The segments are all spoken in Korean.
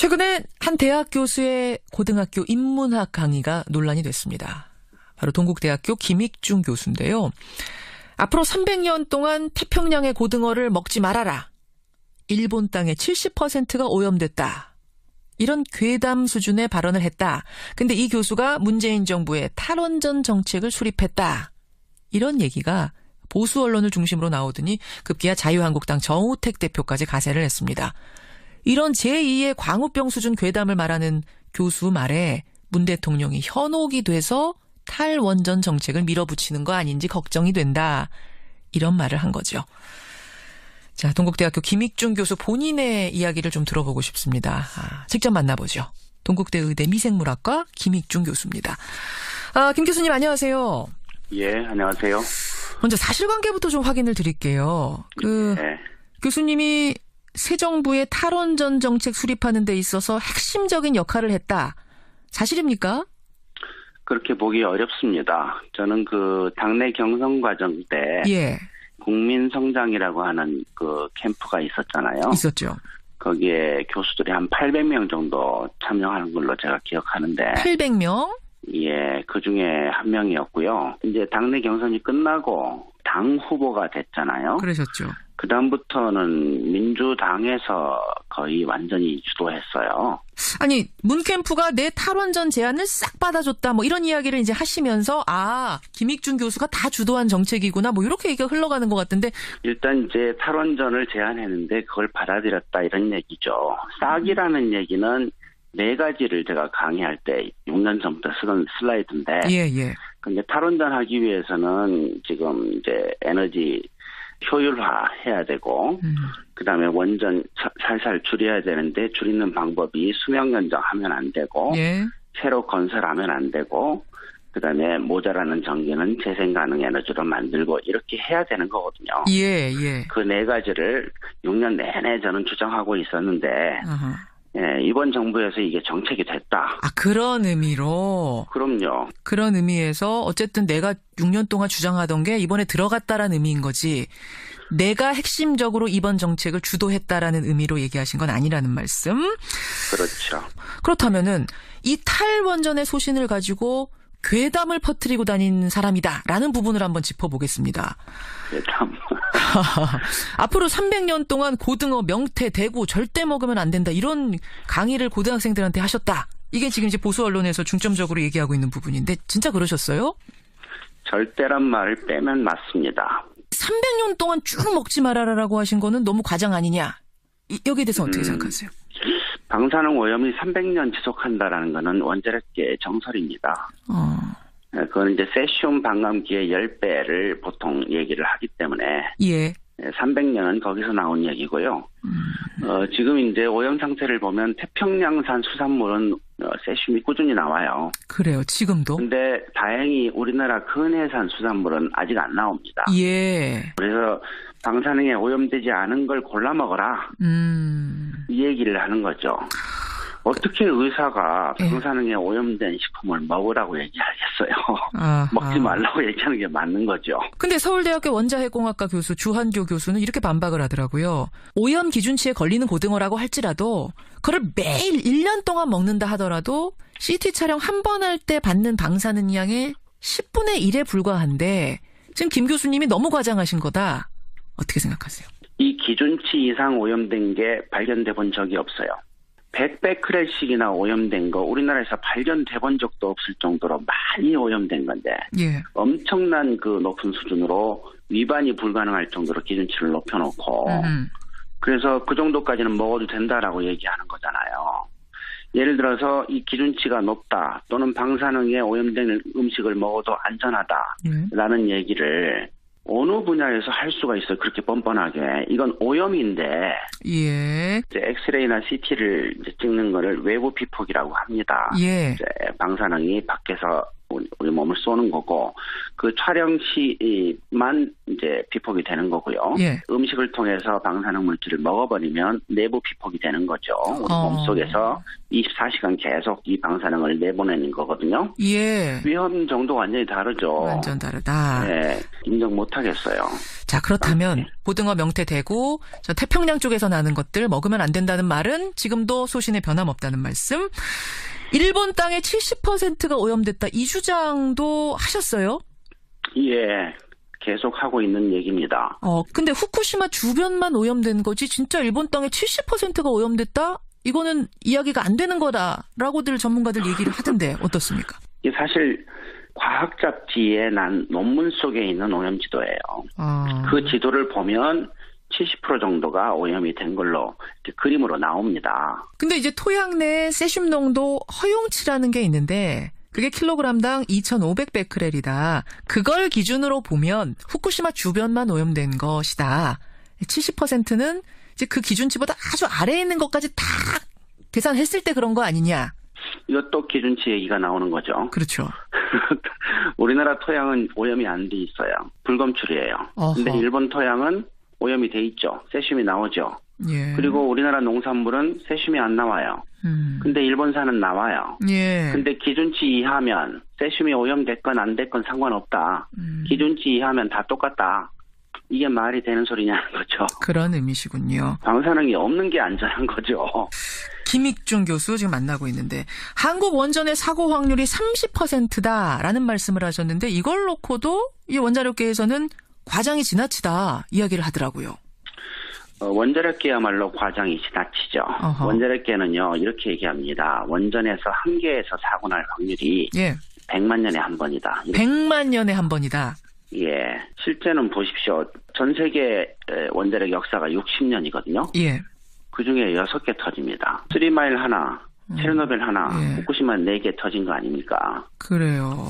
최근에 한 대학 교수의 고등학교 인문학 강의가 논란이 됐습니다. 바로 동국대학교 김익중 교수인데요. 앞으로 300년 동안 태평양의 고등어를 먹지 말아라. 일본 땅의 70%가 오염됐다. 이런 괴담 수준의 발언을 했다. 근데 이 교수가 문재인 정부의 탈원전 정책을 수립했다. 이런 얘기가 보수 언론을 중심으로 나오더니 급기야 자유한국당 정우택 대표까지 가세를 했습니다. 이런 제2의 광우병 수준 괴담을 말하는 교수 말에 문 대통령이 현혹이 돼서 탈원전 정책을 밀어붙이는 거 아닌지 걱정이 된다. 이런 말을 한 거죠. 자, 동국대학교 김익중 교수 본인의 이야기를 좀 들어보고 싶습니다. 직접 만나보죠. 동국대 의대 미생물학과 김익중 교수입니다. 김 교수님 안녕하세요. 예, 안녕하세요. 먼저 사실관계부터 좀 확인을 드릴게요. 네. 교수님이 새 정부의 탈원전 정책 수립하는 데 있어서 핵심적인 역할을 했다. 사실입니까? 그렇게 보기 어렵습니다. 저는 그 당내 경선 과정 때 국민성장이라고 하는 그 캠프가 있었잖아요. 있었죠. 거기에 교수들이 한 800명 정도 참여하는 걸로 제가 기억하는데 800명? 예, 그중에 한 명이었고요. 이제 당내 경선이 끝나고 당 후보가 됐잖아요. 그러셨죠. 그다음부터는 민주당에서 거의 완전히 주도했어요. 아니, 문캠프가 내 탈원전 제안을 싹 받아줬다, 뭐 이런 이야기를 이제 하시면서, 김익중 교수가 다 주도한 정책이구나, 뭐 이렇게 얘기가 흘러가는 것 같은데. 일단 이제 탈원전을 제안했는데 그걸 받아들였다 이런 얘기죠. 싹이라는 얘기는 네 가지를 제가 강의할 때 6년 전부터 쓰던 슬라이드인데. 예. 근데 탈원전 하기 위해서는 지금 이제 에너지 효율화 해야 되고, 그다음에 원전 살살 줄여야 되는데 줄이는 방법이 수명 연장하면 안 되고, 새로 건설하면 안 되고, 그다음에 모자라는 전기는 재생 가능 에너지로 만들고 이렇게 해야 되는 거거든요. 예. 그 네 가지를 6년 내내 저는 주장하고 있었는데, 예, 이번 정부에서 이게 정책이 됐다. 그런 의미로? 그럼요. 그런 의미에서 어쨌든 내가 6년 동안 주장하던 게 이번에 들어갔다라는 의미인 거지. 내가 핵심적으로 이번 정책을 주도했다라는 의미로 얘기하신 건 아니라는 말씀. 그렇죠. 그렇다면은 이 탈원전의 소신을 가지고 괴담을 퍼뜨리고 다닌 사람이다라는 부분을 한번 짚어보겠습니다. 괴담. 앞으로 300년 동안 고등어, 명태, 대구 절대 먹으면 안 된다. 이런 강의를 고등학생들한테 하셨다. 이게 지금 이제 보수 언론에서 중점적으로 얘기하고 있는 부분인데 진짜 그러셨어요? 절대란 말을 빼면 맞습니다. 300년 동안 쭉 먹지 말아라라고 하신 거는 너무 과장 아니냐? 여기에 대해서 어떻게 생각하세요? 방사능 오염이 300년 지속한다라는 거는 원자력계의 정설입니다. 그건 이제 세슘 반감기의 10배를 보통 얘기를 하기 때문에 300년은 거기서 나온 얘기고요. 지금 이제 오염 상태를 보면 태평양산 수산물은 세슘이 꾸준히 나와요. 그래요. 지금도? 근데 다행히 우리나라 근해산 수산물은 아직 안 나옵니다. 그래서 방사능에 오염되지 않은 걸 골라 먹어라. 이 얘기를 하는 거죠. 어떻게 의사가 방사능에 오염된 식품을 먹으라고 얘기하겠어요. 먹지 말라고 얘기하는 게 맞는 거죠. 근데 서울대학교 원자핵공학과 교수 주한교 교수는 이렇게 반박을 하더라고요. 오염 기준치에 걸리는 고등어라고 할지라도 그걸 매일 1년 동안 먹는다 하더라도 CT 촬영 한 번 할 때 받는 방사능 양의 10분의 1에 불과한데 지금 김 교수님이 너무 과장하신 거다. 어떻게 생각하세요? 이 기준치 이상 오염된 게 발견돼 본 적이 없어요. 100베크렐씩이나 오염된 거 우리나라에서 발견돼 본 적도 없을 정도로 많이 오염된 건데 엄청난 그 높은 수준으로 위반이 불가능할 정도로 기준치를 높여놓고 그래서 그 정도까지는 먹어도 된다라고 얘기하는 거잖아요. 예를 들어서 이 기준치가 높다 또는 방사능에 오염된 음식을 먹어도 안전하다라는 얘기를 어느 분야에서 할 수가 있어요. 그렇게 뻔뻔하게. 이건 오염인데 이제 엑스레이나 CT를 찍는 거를 외부 피폭이라고 합니다. 이제 방사능이 밖에서 우리 몸을 쏘는 거고 그 촬영 시만 이제 피폭이 되는 거고요. 음식을 통해서 방사능 물질을 먹어버리면 내부 피폭이 되는 거죠. 우리 몸속에서 24시간 계속 이 방사능을 내보내는 거거든요. 예. 위험 정도 완전히 다르죠. 완전 다르다. 네, 인정 못 하겠어요. 자, 그렇다면 고등어, 명태, 대구, 저 태평양 쪽에서 나는 것들 먹으면 안 된다는 말은 지금도 소신에 변함없다는 말씀. 일본 땅의 70%가 오염됐다. 이 주장도 하셨어요? 예. 계속 하고 있는 얘기입니다. 근데 후쿠시마 주변만 오염된 거지 진짜 일본 땅의 70%가 오염됐다? 이거는 이야기가 안 되는 거다라고들 전문가들 얘기를 하던데 어떻습니까? 이게 사실 과학 잡지에 난 논문 속에 있는 오염 지도예요. 그 지도를 보면 70% 정도가 오염이 된 걸로 이렇게 그림으로 나옵니다. 근데 이제 토양 내 세슘 농도 허용치라는 게 있는데 그게 킬로그램당 2,500베크렐이다. 그걸 기준으로 보면 후쿠시마 주변만 오염된 것이다. 70%는 이제 그 기준치보다 아주 아래에 있는 것까지 다 계산했을 때 그런 거 아니냐. 이것도 기준치 얘기가 나오는 거죠. 그렇죠. 우리나라 토양은 오염이 안 돼 있어요. 불검출이에요. 근데 일본 토양은 오염이 돼 있죠. 세슘이 나오죠. 예. 그리고 우리나라 농산물은 세슘이 안 나와요. 근데 일본산은 나와요. 예. 근데 기준치 이하면 세슘이 오염됐건 안 됐건 상관없다. 기준치 이하면 다 똑같다. 이게 말이 되는 소리냐는 거죠. 그런 의미시군요. 방사능이 없는 게 안전한 거죠. 김익중 교수 지금 만나고 있는데 한국 원전의 사고 확률이 30%다라는 말씀을 하셨는데 이걸 놓고도 이 원자력계에서는 과장이 지나치다 이야기를 하더라고요. 원자력계야말로 과장이 지나치죠. 원자력계는요 이렇게 얘기합니다. 원전에서 한 개에서 사고 날 확률이 100만 년에 한 번이다. 100만 년에 한 번이다. 예, 실제는 보십시오. 전 세계 원자력 역사가 60년이거든요. 예. 그중에 6개 터집니다. 3마일 하나, 체르노빌 하나, 후쿠시마 4개 터진 거 아닙니까? 그래요.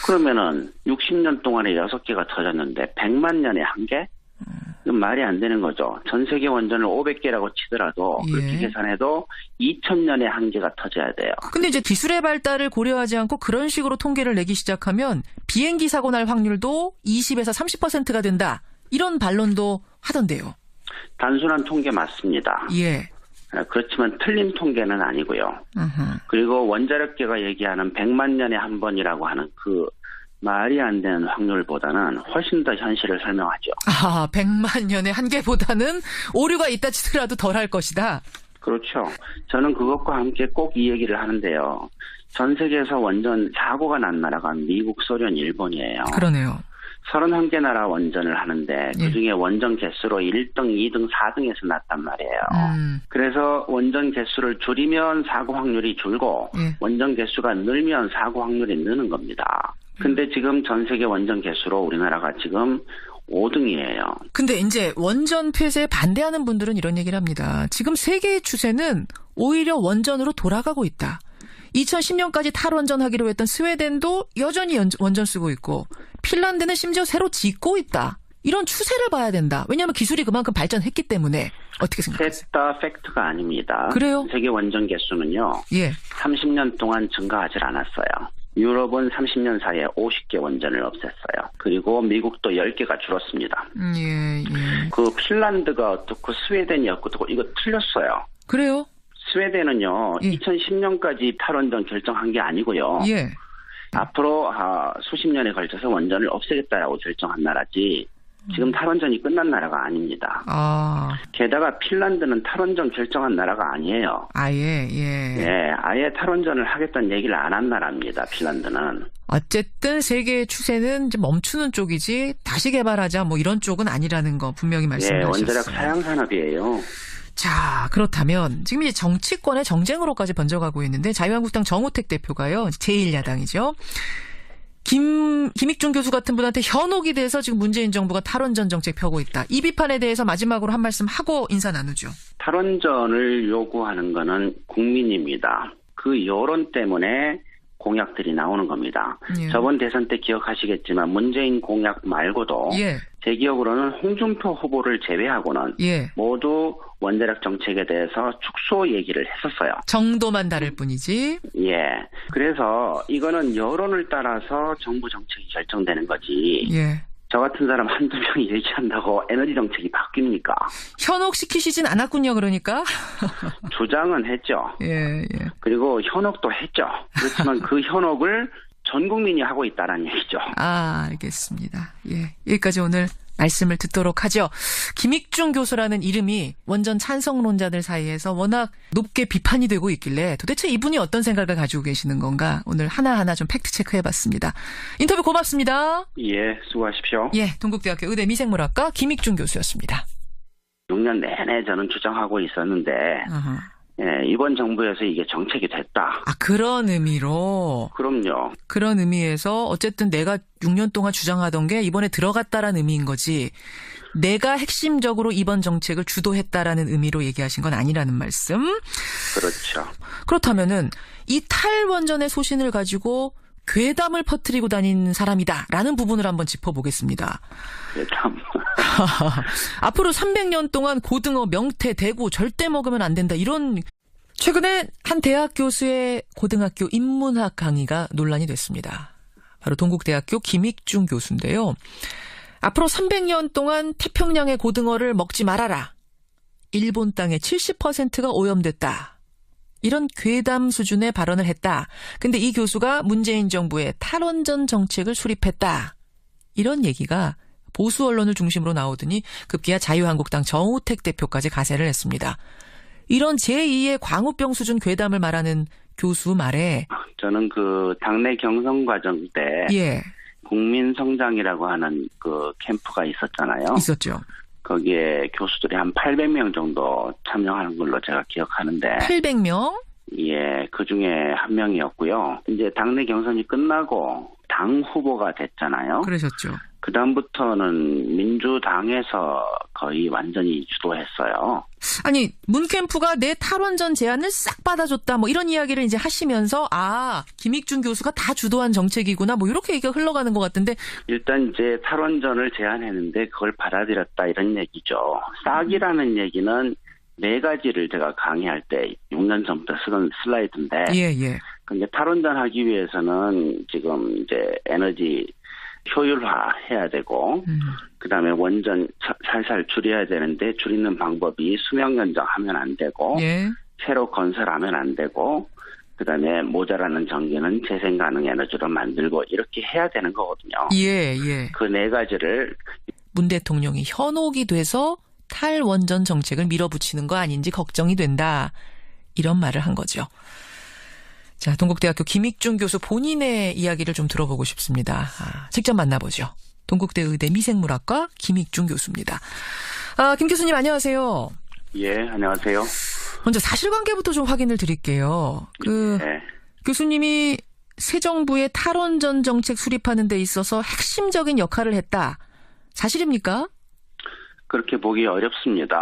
그러면은 60년 동안에 6개가 터졌는데 100만 년에 한 개? 이건 말이 안 되는 거죠. 전 세계 원전을 500개라고 치더라도 그렇게 계산해도 2000년에 한 개가 터져야 돼요. 근데 이제 기술의 발달을 고려하지 않고 그런 식으로 통계를 내기 시작하면 비행기 사고 날 확률도 20에서 30%가 된다. 이런 반론도 하던데요. 단순한 통계 맞습니다. 예. 그렇지만 틀린 통계는 아니고요. 그리고 원자력계가 얘기하는 100만 년에 한 번이라고 하는 그 말이 안 되는 확률보다는 훨씬 더 현실을 설명하죠. 100만 년에 한 개보다는 오류가 있다 치더라도 덜할 것이다. 그렇죠. 저는 그것과 함께 꼭 이 얘기를 하는데요. 전 세계에서 원전 사고가 난 나라가 미국, 소련, 일본이에요. 그러네요. 31개 나라 원전을 하는데 그중에 원전 개수로 1등, 2등, 4등에서 났단 말이에요. 그래서 원전 개수를 줄이면 사고 확률이 줄고 원전 개수가 늘면 사고 확률이 느는 겁니다. 근데 지금 전 세계 원전 개수로 우리나라가 지금 5등이에요. 근데 이제 원전 폐쇄에 반대하는 분들은 이런 얘기를 합니다. 지금 세계의 추세는 오히려 원전으로 돌아가고 있다. 2010년까지 탈원전하기로 했던 스웨덴도 여전히 원전 쓰고 있고 핀란드는 심지어 새로 짓고 있다. 이런 추세를 봐야 된다. 왜냐하면 기술이 그만큼 발전했기 때문에. 어떻게 생각하세요? 셋 다 팩트가 아닙니다. 그래요? 세계 원전 개수는요. 30년 동안 증가하지 않았어요. 유럽은 30년 사이에 50개 원전을 없앴어요. 그리고 미국도 10개가 줄었습니다. 그 핀란드가 어떻고 스웨덴이 어떻고 이거 틀렸어요. 그래요? 스웨덴은요. 2010년까지 탈원전 결정한 게 아니고요. 앞으로 수십 년에 걸쳐서 원전을 없애겠다라고 결정한 나라지 지금 탈원전이 끝난 나라가 아닙니다. 게다가 핀란드는 탈원전 결정한 나라가 아니에요. 아예 탈원전을 하겠다는 얘기를 안 한 나라입니다. 핀란드는. 어쨌든 세계의 추세는 이제 멈추는 쪽이지 다시 개발하자 뭐 이런 쪽은 아니라는 거 분명히 말씀하셨어요. 원자력 사양 산업이에요. 자, 그렇다면 지금 이제 정치권의 정쟁으로까지 번져가고 있는데 자유한국당 정우택 대표가요. 제1야당이죠. 김익중 교수 같은 분한테 현혹이 돼서 지금 문재인 정부가 탈원전 정책 펴고 있다. 이 비판에 대해서 마지막으로 한 말씀 하고 인사 나누죠. 탈원전을 요구하는 거는 국민입니다. 그 여론 때문에 공약들이 나오는 겁니다. 저번 대선 때 기억하시겠지만 문재인 공약 말고도 제 기억으로는 홍준표 후보를 제외하고는 모두 원자력 정책에 대해서 축소 얘기를 했었어요. 정도만 다를 뿐이지. 그래서 이거는 여론을 따라서 정부 정책이 결정되는 거지. 저 같은 사람 한두 명이 얘기한다고 에너지 정책이 바뀝니까? 현혹시키시진 않았군요, 그러니까. 주장은 했죠. 그리고 현혹도 했죠. 그렇지만 그 현혹을 전 국민이 하고 있다는 얘기죠. 알겠습니다. 여기까지 오늘 말씀을 듣도록 하죠. 김익중 교수라는 이름이 원전 찬성론자들 사이에서 워낙 높게 비판이 되고 있길래 도대체 이분이 어떤 생각을 가지고 계시는 건가 오늘 하나하나 좀 팩트체크해봤습니다. 인터뷰 고맙습니다. 예, 수고하십시오. 예, 동국대학교 의대 미생물학과 김익중 교수였습니다. 6년 내내 저는 주장하고 있었는데 예, 이번 정부에서 이게 정책이 됐다. 아, 그런 의미로? 그럼요. 그런 의미에서 어쨌든 내가 6년 동안 주장하던 게 이번에 들어갔다라는 의미인 거지 내가 핵심적으로 이번 정책을 주도했다라는 의미로 얘기하신 건 아니라는 말씀. 그렇죠. 그렇다면은 이 탈원전의 소신을 가지고 괴담을 퍼뜨리고 다닌 사람이다라는 부분을 한번 짚어보겠습니다. 괴담. 앞으로 300년 동안 고등어, 명태, 대구 절대 먹으면 안 된다. 이런 최근에 한 대학 교수의 고등학교 인문학 강의가 논란이 됐습니다. 바로 동국대학교 김익중 교수인데요. 앞으로 300년 동안 태평양의 고등어를 먹지 말아라. 일본 땅의 70%가 오염됐다. 이런 괴담 수준의 발언을 했다. 근데 이 교수가 문재인 정부의 탈원전 정책을 수립했다. 이런 얘기가 보수 언론을 중심으로 나오더니 급기야 자유한국당 정우택 대표까지 가세를 했습니다. 이런 제2의 광우병 수준 괴담을 말하는 교수 말에 저는 그 당내 경선 과정 때 예. 국민성장이라고 하는 그 캠프가 있었잖아요. 있었죠. 거기에 교수들이 한 800명 정도 참여하는 걸로 제가 기억하는데 800명? 예, 그중에 한 명이었고요. 이제 당내 경선이 끝나고 당 후보가 됐잖아요. 그러셨죠. 그다음부터는 민주당에서 거의 완전히 주도했어요. 아니, 문 캠프가 내 탈원전 제안을 싹 받아줬다 뭐 이런 이야기를 이제 하시면서 아, 김익중 교수가 다 주도한 정책이구나 뭐 이렇게 얘기가 흘러가는 것 같은데 일단 이제 탈원전을 제안했는데 그걸 받아들였다 이런 얘기죠. 싹이라는 얘기는 네 가지를 제가 강의할 때 6년 전부터 쓰던 슬라이드인데 예. 근데 탈원전 하기 위해서는 지금 이제 에너지 효율화 해야 되고 그다음에 원전 살살 줄여야 되는데 줄이는 방법이 수명 연장하면 안 되고 예. 새로 건설하면 안 되고 그다음에 모자라는 전기는 재생 가능 에너지로 만들고 이렇게 해야 되는 거거든요. 예. 그 네 가지를 문 대통령이 현혹이 돼서 탈원전 정책을 밀어붙이는 거 아닌지 걱정이 된다. 이런 말을 한 거죠. 자, 동국대학교 김익중 교수 본인의 이야기를 좀 들어보고 싶습니다. 직접 만나보죠. 동국대 의대 미생물학과 김익중 교수입니다. 김 교수님 안녕하세요. 예, 안녕하세요. 먼저 사실관계부터 좀 확인을 드릴게요. 네. 교수님이 새 정부의 탈원전 정책 수립하는 데 있어서 핵심적인 역할을 했다. 사실입니까? 그렇게 보기 어렵습니다.